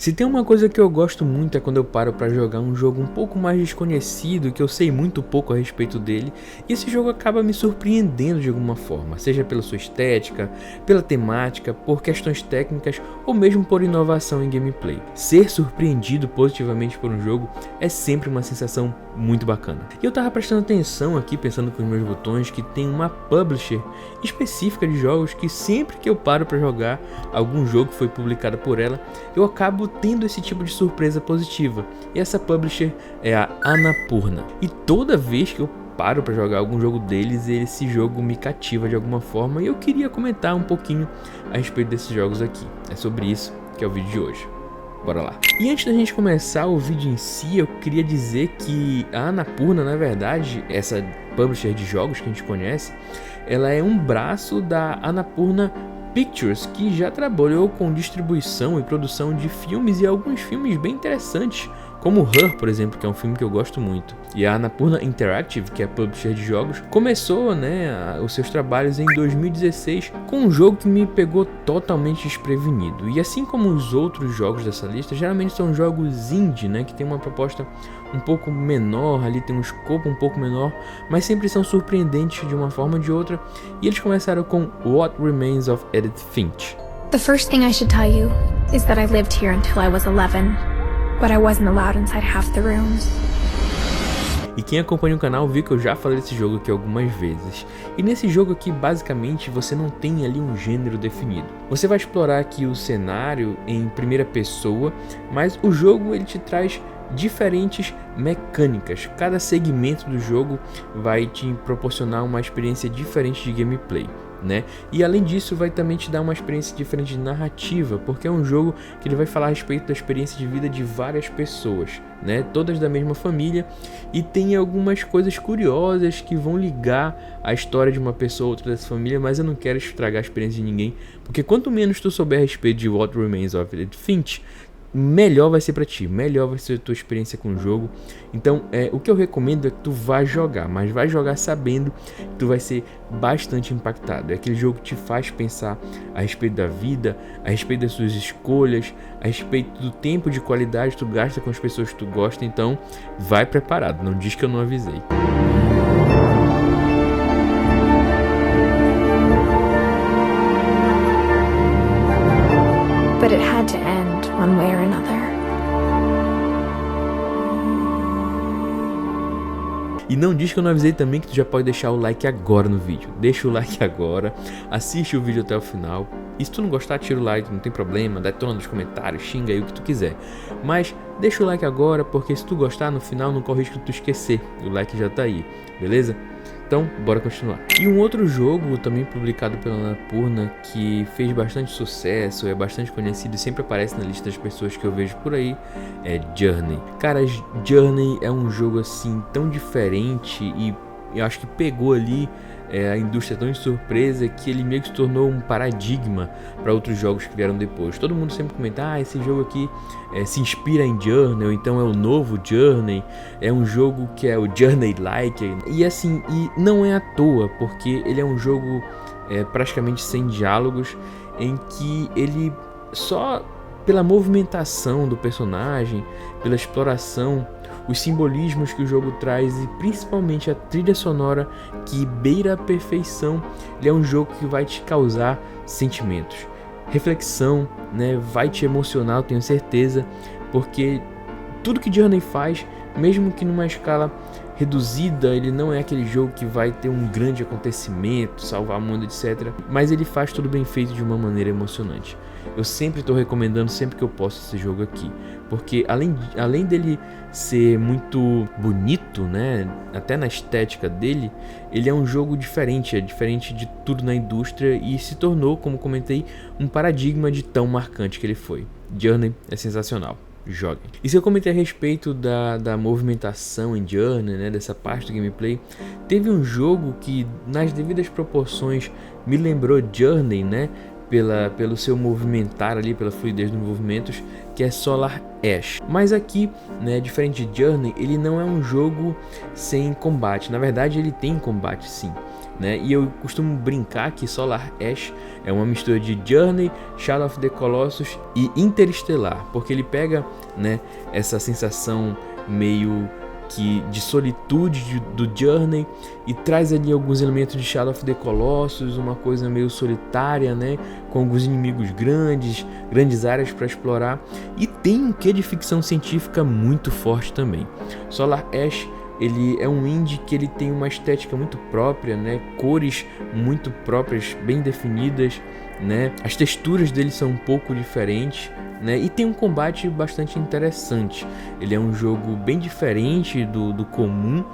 Se tem uma coisa que eu gosto muito é quando eu paro para jogar um jogo um pouco mais desconhecido, que eu sei muito pouco a respeito dele, e esse jogo acaba me surpreendendo de alguma forma, seja pela sua estética, pela temática, por questões técnicas ou mesmo por inovação em gameplay. Ser surpreendido positivamente por um jogo é sempre uma sensação muito bacana. E eu tava prestando atenção aqui, pensando com os meus botões, que tem uma publisher específica de jogos que sempre que eu paro para jogar algum jogo que foi publicado por ela, eu acabo tendo esse tipo de surpresa positiva. E essa publisher é a Annapurna. E toda vez que eu paro para jogar algum jogo deles, esse jogo me cativa de alguma forma, e eu queria comentar um pouquinho a respeito desses jogos aqui. É sobre isso que é o vídeo de hoje. Bora lá. E antes da gente começar o vídeo em si, eu queria dizer que a Annapurna, na verdade, essa publisher de jogos que a gente conhece, ela é um braço da Annapurna Pictures, que já trabalhou com distribuição e produção de filmes, e alguns filmes bem interessantes, como Her, por exemplo, que é um filme que eu gosto muito. E a Annapurna Interactive, que é a publisher de jogos, começou, os seus trabalhos em 2016 com um jogo que me pegou totalmente desprevenido. E assim como os outros jogos dessa lista, geralmente são jogos indie, que tem uma proposta um pouco menor, ali tem um escopo um pouco menor, mas sempre são surpreendentes de uma forma ou de outra. E eles começaram com What Remains of Edith Finch. The first thing I should tell you is that I lived here until I was 11. But I wasn't allowed inside half the rooms. E quem acompanha o canal viu que eu já falei desse jogo aqui algumas vezes. E nesse jogo aqui, basicamente, você não tem ali um gênero definido. Você vai explorar aqui o cenário em primeira pessoa, mas o jogo ele te traz diferentes mecânicas. Cada segmento do jogo vai te proporcionar uma experiência diferente de gameplay. E além disso vai também te dar uma experiência diferente de narrativa, porque é um jogo que ele vai falar a respeito da experiência de vida de várias pessoas, todas da mesma família, e tem algumas coisas curiosas que vão ligar a história de uma pessoa ou outra dessa família, mas eu não quero estragar a experiência de ninguém, porque quanto menos tu souber a respeito de What Remains of Edith Finch, melhor vai ser pra ti, melhor vai ser a tua experiência com o jogo. Então o que eu recomendo é que tu vá jogar, mas vai jogar sabendo que tu vai ser bastante impactado. É aquele jogo que te faz pensar a respeito da vida, a respeito das suas escolhas, a respeito do tempo de qualidade que tu gasta com as pessoas que tu gosta. Então vai preparado, não diz que eu não avisei. But it had to end one way or another. E não diz que eu não avisei também que tu já pode deixar o like agora no vídeo. Deixa o like agora, assiste o vídeo até o final. E se tu não gostar, tira o like, não tem problema, detona nos comentários, xinga aí o que tu quiser. Mas deixa o like agora, porque se tu gostar, no final não corre risco de tu esquecer. O like já tá aí, beleza? Então, bora continuar. E um outro jogo também publicado pela Annapurna que fez bastante sucesso, é bastante conhecido e sempre aparece na lista das pessoas que eu vejo por aí, é Journey. Cara, Journey é um jogo assim tão diferente e eu acho que pegou ali a indústria tão de surpresa que ele meio que se tornou um paradigma para outros jogos que vieram depois. Todo mundo sempre comenta, esse jogo aqui se inspira em Journey, ou então é o novo Journey, é um jogo que é o Journey-like, e assim, e não é à toa, porque ele é um jogo praticamente sem diálogos, em que ele só pela movimentação do personagem, pela exploração, os simbolismos que o jogo traz e principalmente a trilha sonora que beira a perfeição, ele é um jogo que vai te causar sentimentos, reflexão, vai te emocionar, eu tenho certeza, porque tudo que Journey faz, mesmo que numa escala reduzida, ele não é aquele jogo que vai ter um grande acontecimento, salvar o mundo, etc. Mas ele faz tudo bem feito de uma maneira emocionante. Eu sempre estou recomendando, sempre que eu posso, esse jogo aqui, porque além dele ser muito bonito, até na estética dele, ele é um jogo diferente, é diferente de tudo na indústria e se tornou, como comentei, um paradigma de tão marcante que ele foi. Journey é sensacional. Joguem. E se eu comentei a respeito da movimentação em Journey, dessa parte do gameplay, teve um jogo que nas devidas proporções me lembrou Journey, pelo seu movimentar ali, pela fluidez dos movimentos, que é Solar Ash. Mas aqui, diferente de Journey, ele não é um jogo sem combate. Na verdade, ele tem combate sim. né? E eu costumo brincar que Solar Ash é uma mistura de Journey, Shadow of the Colossus e Interestelar, porque ele pega, né, essa sensação meio que de solitude do Journey e traz ali alguns elementos de Shadow of the Colossus, uma coisa meio solitária, né, com alguns inimigos grandes áreas para explorar, e tem um quê de ficção científica muito forte também. Solar Ash, ele é um indie que ele tem uma estética muito própria, né, cores muito próprias, bem definidas, né, as texturas dele são um pouco diferentes, né, e tem um combate bastante interessante. Ele é um jogo bem diferente do comum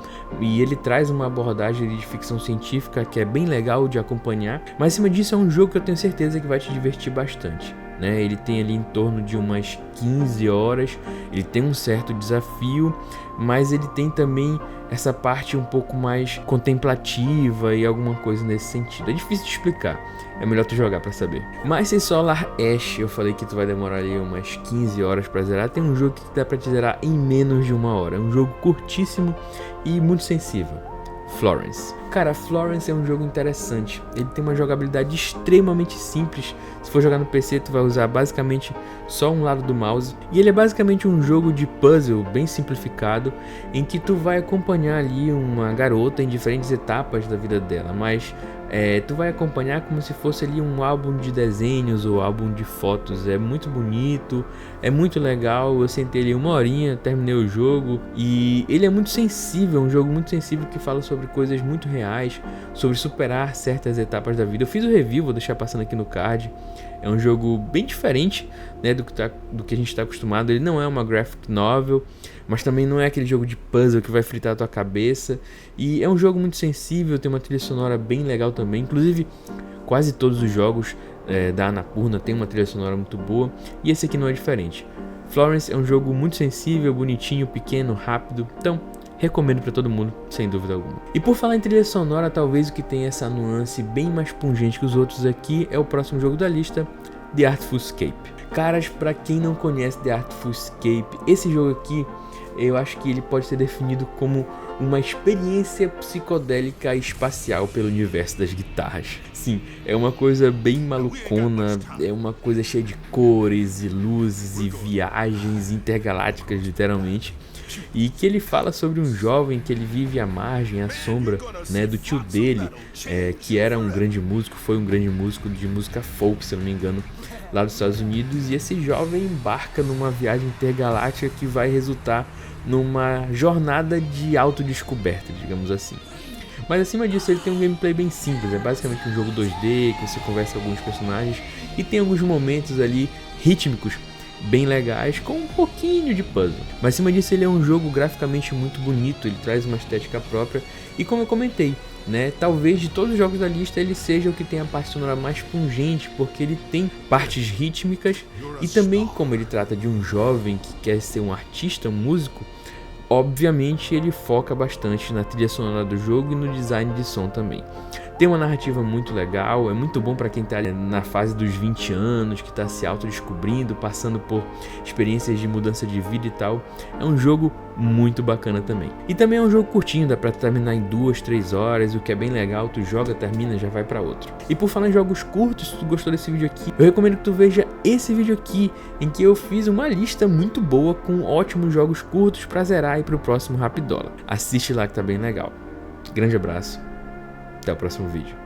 e ele traz uma abordagem de ficção científica que é bem legal de acompanhar, mas acima disso é um jogo que eu tenho certeza que vai te divertir bastante, né? Ele tem ali em torno de umas 15 horas, ele tem um certo desafio, mas ele tem também essa parte um pouco mais contemplativa e alguma coisa nesse sentido. É difícil de explicar, é melhor tu jogar pra saber. Mas se Solar Ash, eu falei que tu vai demorar ali umas 15 horas pra zerar, tem um jogo que dá pra te zerar em menos de 1 hora. É um jogo curtíssimo e muito sensível. Florence. Cara, Florence é um jogo interessante. Ele tem uma jogabilidade extremamente simples. Se for jogar no PC, tu vai usar basicamente só um lado do mouse. E ele é basicamente um jogo de puzzle bem simplificado, em que tu vai acompanhar ali uma garota em diferentes etapas da vida dela, mas tu vai acompanhar como se fosse ali um álbum de desenhos ou álbum de fotos. É muito bonito, é muito legal. Eu sentei ali 1 horinha, terminei o jogo e ele é muito sensível, um jogo muito sensível que fala sobre coisas muito reais, sobre superar certas etapas da vida. Eu fiz o review, vou deixar passando aqui no card. É um jogo bem diferente, né, do que a gente está acostumado. Ele não é uma graphic novel, mas também não é aquele jogo de puzzle que vai fritar a tua cabeça. E é um jogo muito sensível, tem uma trilha sonora bem legal também. Inclusive, quase todos os jogos da Annapurna tem uma trilha sonora muito boa, e esse aqui não é diferente. Florence é um jogo muito sensível, bonitinho, pequeno, rápido. Então, recomendo pra todo mundo, sem dúvida alguma. E por falar em trilha sonora, talvez o que tem essa nuance bem mais pungente que os outros aqui é o próximo jogo da lista, The Artful Escape. Caras, pra quem não conhece The Artful Escape, esse jogo aqui, eu acho que ele pode ser definido como uma experiência psicodélica espacial pelo universo das guitarras. Sim, é uma coisa bem malucona, é uma coisa cheia de cores e luzes e viagens intergalácticas, literalmente. E que ele fala sobre um jovem que ele vive à margem, à sombra, né, do tio dele, que era um grande músico, foi um grande músico de música folk, se eu não me engano, lá dos Estados Unidos. E esse jovem embarca numa viagem intergaláctica que vai resultar numa jornada de autodescoberta, digamos assim. Mas acima disso ele tem um gameplay bem simples, é basicamente um jogo 2D, que você conversa com alguns personagens e tem alguns momentos ali rítmicos bem legais, com um pouquinho de puzzle. Mas acima disso ele é um jogo graficamente muito bonito, ele traz uma estética própria e, como eu comentei, né, talvez de todos os jogos da lista ele seja o que tem a parte sonora mais pungente, porque ele tem partes rítmicas e também, como ele trata de um jovem que quer ser um artista, um músico, obviamente ele foca bastante na trilha sonora do jogo e no design de som também. Tem uma narrativa muito legal, é muito bom para quem tá na fase dos 20 anos, que tá se autodescobrindo, passando por experiências de mudança de vida e tal. É um jogo muito bacana também. E também é um jogo curtinho, dá pra terminar em 2-3 horas, o que é bem legal, tu joga, termina, já vai pra outro. E por falar em jogos curtos, se tu gostou desse vídeo aqui, eu recomendo que tu veja esse vídeo aqui, em que eu fiz uma lista muito boa com ótimos jogos curtos pra zerar e pro próximo Rapidola. Assiste lá que tá bem legal. Grande abraço. Até o próximo vídeo.